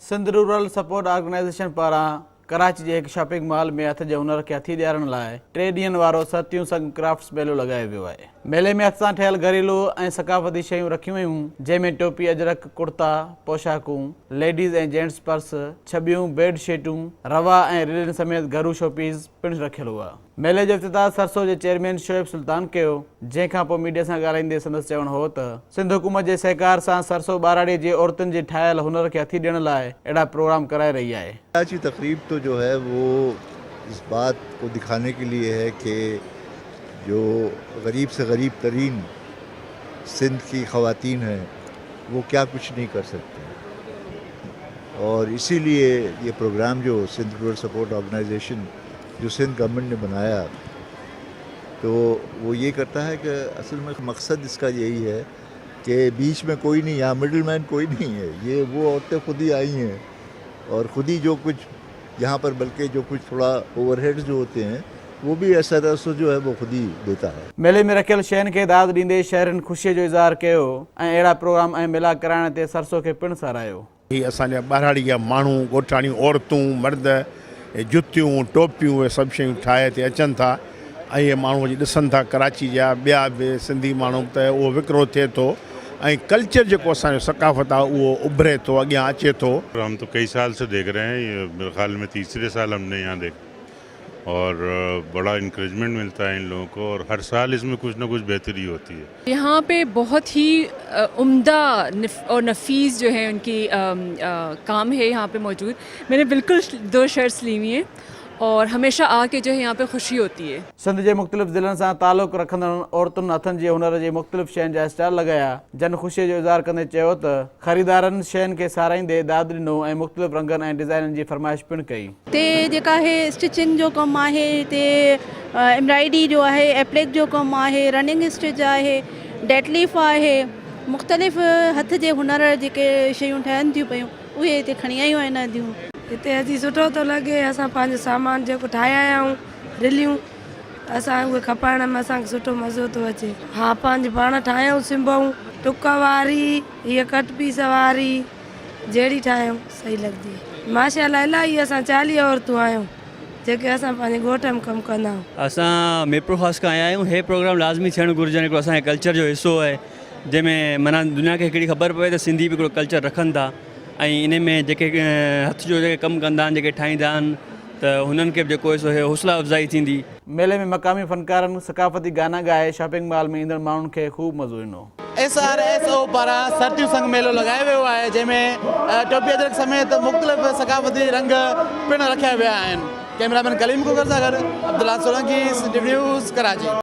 Sindh rural support organisation पारां कराची जे हिकु shopping mall में हथ जे हुनर खे हथी ॾियारण लाइ 3 ॾींहनि वारो सतियूं संग क्राफ्ट्स मेलो लॻायो वियो आहे। मेले में हथ सां ठहियल घरेलू ऐं सकाफ़ती शयूं रखियूं वयूं, जंहिंमें टोपी, अजरक, कुर्ता, पोशाकूं, लेडीज़ ऐं जेंट्स पर्स, छबियूं, बेडशीटूं, रवा ऐं रिलिन समेत घरू शोपीस पिणु रखियलु हुआ। मेले जो इफ़्तिताह सरसो जे चेयरमैन शोएब सुल्तान कयो, जंहिंखां पोइ मीडिया सां ॻाल्हाईंदे संदसि चवणु हो त सिंध हुकूमत जे सहकार सां सरसो ॿाराड़ीअ जी औरतुनि जे ठाहियल हुनर खे हथी ॾियण लाइ अहिड़ा प्रोग्राम कराए रही आहे। कराची तकरीब तो जो है वो इस बात को दिखाने के लिए है कि जो गरीब से गरीब तरीन सिंध की ख़वातीन हैं वो क्या कुछ नहीं कर सकते, और इसीलिए ये प्रोग्राम जो सिंध रूरल सपोर्ट ऑर्गेनाइजेशन जो सिंध गवर्नमेंट ने बनाया, तो वो ये करता है कि असल में मकसद इसका यही है कि बीच में कोई नहीं, यहाँ मिडिल मैन कोई नहीं है। ये वो औरतें खुद ही आई हैं और ख़ुद ही जो कुछ यहाँ पर, बल्कि जो कुछ थोड़ा ओवरहेड्स जो होते हैं वो भी ऐसा रसो जो है वो खुद ही देता है। मेले में रखियल शयुनि खे दाद ॾींदे शहरनि ख़ुशीअ जो इज़हार कयो ऐं अहिड़ा प्रोग्राम ऐं मेला कराइण ते सरसो खे पिणु सारायो। ही असांजा ॿाराड़ी जा माण्हू, ॻोठाणियूं, औरतूं, मर्द, जुतियूं, टोपियूं, उहे सभु शयूं ठाहे हिते अचनि था ऐं इहे माण्हू अॼु ॾिसनि था कराची जा ॿिया बि सिंधी माण्हू, त उहो विकिरो थिए थो ऐं कल्चर जेको असांजो सकाफ़त आहे उहो उभरे थो, अॻियां अचे थो। हम तो कई साल से देख रहे हैं, ये मेरे ख्याल में तीसरे साल हमने यहाँ देख, और बड़ा इंकरेजमेंट मिलता है इन लोगों को, और हर साल इसमें कुछ ना कुछ बेहतरी होती है। यहाँ पे बहुत ही उम्दा और नफीस जो है उनकी काम है यहाँ पे मौजूद। मैंने बिल्कुल 2 शर्ट्स ली हुई हैं और हमेशा आके जो है यहाँ पे खुशी होती है। सिंध जे मुख़्तलिफ़ ज़िलनि सां तालुक़ रखंदड़ औरतुनि हथनि जे हुनर जे मुख़्तलिफ़ शयुनि जा स्टॉल लॻाया। जन ख़ुशीअ जो इज़हार कंदे चयो त ख़रीदारनि शयुनि खे साराईंदे दाद ॾिनो ऐं मुख़्तलिफ़ रंगनि ऐं डिज़ाइननि जी फरमाइश पिणु कई। ते जेका आहे स्टिचिंग जो कमु आहे, ते एम्ब्रॉयडरी जो आहे, एप्लिक जो कमु आहे, रनिंग स्टिच आहे, डेडलिफ्ट आहे, मुख़्तलिफ़ हथ जे हुनर जेके शयूं ठहनि थियूं पियूं उहे हिते खणी आयूं आहिनि अॼु। हिते अॼु सुठो थो लॻे, असां पंहिंजो सामान जेको ठाहिया आहियूं, रिलियूं, असां उहे खपाइण में असांखे सुठो मज़ो थो अचे। हा, पंहिंजे पाण ठाहियूं, सिंबऊं, टुक वारी, हीअ कट पीस वारी, जहिड़ी ठाहियूं सही लॻंदी। माशाअल्लाह इलाही असां 40 औरतूं आहियूं जेके असां पंहिंजे ॻोठ में कमु कंदा आहियूं। असां मीरपुर ख़ासि खां आया आहियूं। हे प्रोग्राम लाज़मी थियणु घुरिजे, हिकिड़ो असांजे कल्चर जो हिसो आहे, जंहिंमें माना दुनिया खे हिकिड़ी ख़बर पए त सिंधी बि हिकिड़ो कल्चर रखनि था ऐं इन में जेके हथ जो जेके कमु कंदा आहिनि, जेके ठाहींदा आहिनि, त हुननि खे बि जेको हौसला अफ़ज़ाई थींदी। मेले में मक़ामी फ़नकारनि सकाफ़ती गाना ॻाए शॉपिंग मॉल में ईंदड़ माण्हुनि खे ख़ूब मज़ो ईंदो। SRSO पारां सरतियूं संग मेलो लॻायो वियो आहे, जंहिंमें टोपी अजरक समेत मुख़्तलिफ़ सकाफ़ती रंग पिणु रखिया विया आहिनि। कैमरामैन कलीम कुकर सां गॾु अब्दुल्ला सोलंकी, सिटी न्यूज़, कराची।